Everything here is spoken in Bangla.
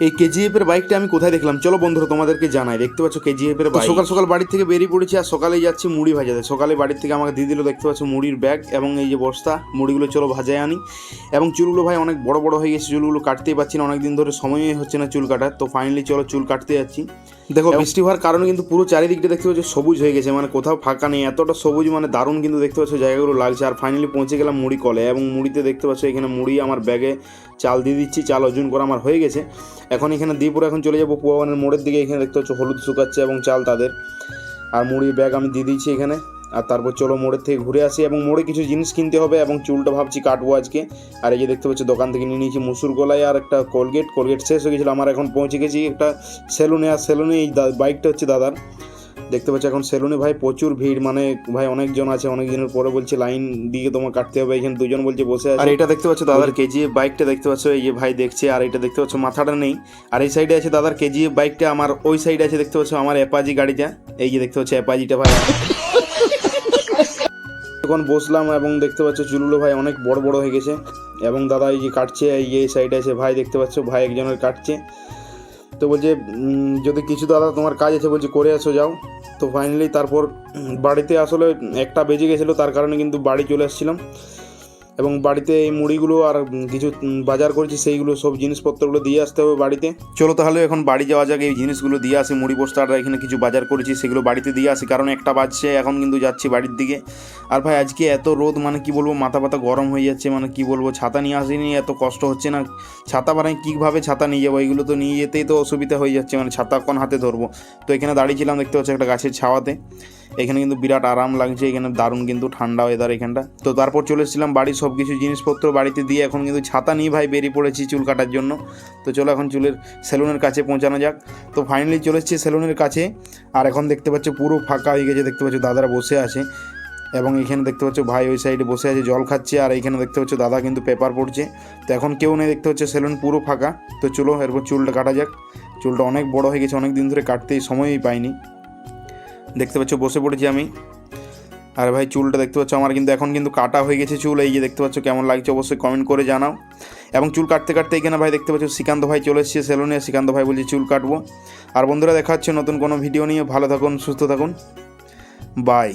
এই কেজিএফ এর বাইকটা আমি কোথায় দেখলাম, চলো বন্ধুরা তোমাদেরকে জানাই। দেখতে পাচ্ছ কেজিএফ এর বাইক। সকাল সকাল বাড়ি থেকে বেরিয়ে পড়েছি, আর সকালে যাচ্ছি মুড়ি ভাজাতে। সকালে বাড়ির থেকে আমাকে দিয়ে দিল, দেখতে পাচ্ছ মুড়ির ব্যাগ এবং এই যে বস্তা, মুড়িগুলো চলো ভাজায় আনি। এবং চুলগুলো ভাই অনেক বড় বড় হয়ে গেছে, চুলগুলো কাটতেই পারছি না, অনেকদিন ধরে সময়ই হচ্ছে না চুল কাটার। তো ফাইনালি চলো চুল কাটতে যাচ্ছি। দেখো বৃষ্টি হওয়ার কারণে কিন্তু পুরো চারিদিকটা দেখতে পাচ্ছ সবুজ হয়ে গেছে, মানে কোথাও ফাঁকা নেই, এতটা সবুজ, মানে দারুণ কিন্তু দেখতে পাচ্ছ জায়গাগুলো লাগছে। আর ফাইনালি পৌঁছে গেলাম মুড়ি কলে, এবং মুড়িতে দেখতে পাচ্ছ এখানে মুড়ি আমার ব্যাগে চাল দিয়ে দিচ্ছি, চাল ওজন করা আমার হয়ে গেছে। এখন এখানে দিয়ে পরে এখন চলে যাবো পুয়াবানের মোড়ের দিকে। এখানে দেখতে পাচ্ছ হলুদ শুকাচ্ছে এবং চাল তাদের, আর মুড়ির ব্যাগ আমি দিয়ে দিচ্ছি এখানে। আর তারপর চলো মোড়ের থেকে ঘুরে আসি, এবং মোড়ে কিছু জিনিস কিনতে হবে, এবং চুলটা ভাবছি কাটবো আজকে। আর এই যে দেখতে পাচ্ছ দোকান থেকে নিয়ে নিয়েছি মুসুর কলাই আর একটা কোলগেট শেষ হয়ে গেছিলো আমার। এখন পৌঁছে গেছি একটা সেলুনে, আর সেলুনে এই বাইকটা হচ্ছে দাদার। দেখতে পাচ্ছ এখন সেলুনে ভাই প্রচুর ভিড়, মানে ভাই অনেকজন আছে, অনেক দিনের পরে বলছে লাইন দিয়ে তোমার কাটতে হবে। এখানে দুজন বলছে বসে আছে। আর এটা দেখতে পাচ্ছ দাদার কেজিএফ বাইকটা, দেখতে পাচ্ছ এই যে ভাই দেখছে। আর এটা দেখতে পাচ্ছ মাথাটা নেই, আর এই সাইডে আছে দাদার কেজিএফ বাইকটা, আমার ওই সাইডে আছে দেখতে পাচ্ছ আমার অ্যাপাজি গাড়িটা। এই যে দেখতে পাচ্ছ অ্যাপাজিটা ভাই। তখন বসলাম এবং দেখতে পাচ্ছ চুলগুলো ভাই অনেক বড় বড় হয়ে গেছে, এবং দাদা এই যে কাটছে। এই সাইডে আছে ভাই, দেখতে পাচ্ছ ভাই একজনের কাটছে। তো বলছে যদি কিছু দাদা তোমার কাজ আছে বলছে করে আসো যাও। তো ফাইনালি তারপর বাড়িতে আসলে 1টা বেজে গেছিলো, তার কারণে কিন্তু বাড়ি চলে আসছিলাম। এবং বাড়িতে এই মুড়িগুলো আর কিছু বাজার করেছি, সেইগুলো সব জিনিসপত্রগুলো দিয়ে আসতে হবে বাড়িতে। চলো তাহলে এখন বাড়ি যাওয়া যাক, এই জিনিসগুলো দিয়ে আসি। মুড়ি বস্তাটা এখানে কিছু বাজার করেছি, সেগুলো বাড়িতে দিয়ে আসি, কারণ 1টা বাজছে। এখন কিন্তু যাচ্ছি বাড়ির দিকে। আর ভাই আজকে এত রোদ, মানে কি বলবো, মাথা পাতা গরম হয়ে যাচ্ছে, মানে কি বলবো, ছাতা নিয়ে আসিনি, এত কষ্ট হচ্ছে না ছাতা বানাই কীভাবে ছাতা নিয়ে যাবো, এইগুলো তো নিয়ে যেতেই তো অসুবিধা হয়ে যাচ্ছে, মানে ছাতা কোন হাতে ধরবো। তো এখানে দাঁড়িয়েছিলাম দেখতে পাচ্ছি একটা গাছের ছাওয়াতে। এখানে কিন্তু বিরাট আরাম লাগছে, এখানে দারুণ কিন্তু ঠান্ডা ওয়েদার এখানটা। তো তারপর চলে এসেছিলাম বাড়ির সব কিছু জিনিসপত্র বাড়িতে দিয়ে, এখন কিন্তু ছাতা নিয়ে ভাই বেরিয়ে পড়েছি চুল কাটার জন্য। তো চলো এখন চুলের সেলুনের কাছে পৌঁছানো যাক। তো ফাইনালি চলে এসেছি সেলুনের কাছে, আর এখন দেখতে পাচ্ছ পুরো ফাঁকা হয়ে গেছে। দেখতে পাচ্ছ দাদারা বসে আছে, এবং এখানে দেখতে পাচ্ছ ভাই ওই সাইডে বসে আছে জল খাচ্ছে, আর এইখানে দেখতে পাচ্ছ দাদা কিন্তু পেপার পড়ছে। তো এখন কেউ নেই, দেখতে পাচ্ছ সেলুন পুরো ফাঁকা। তো চলো এরপর চুলটা কাটা যাক। চুলটা অনেক বড় হয়ে গেছে, অনেক দিন ধরে কাটতেই সময়ই পাইনি। দেখতে পাচ্ছ বসে পড়েছি আমি। আর ভাই চুলটা দেখতে পাচ্ছ আমার কিন্তু এখন কিন্তু কাটা হয়ে গেছে চুল। এই যে দেখতে পাচ্ছ কেমন লাগছে অবশ্যই কমেন্ট করে জানাও। এবং চুল কাটতে কাটতে এখানে ভাই দেখতে পাচ্ছ শ্রীকান্ত ভাই চলে এসেছে সেলুনে। শ্রীকান্ত ভাই বলছে চুল কাটবো। আর বন্ধুরা দেখা হচ্ছে নতুন কোনো ভিডিও নিয়ে। ভালো থাকুন, সুস্থ থাকুন, বাই।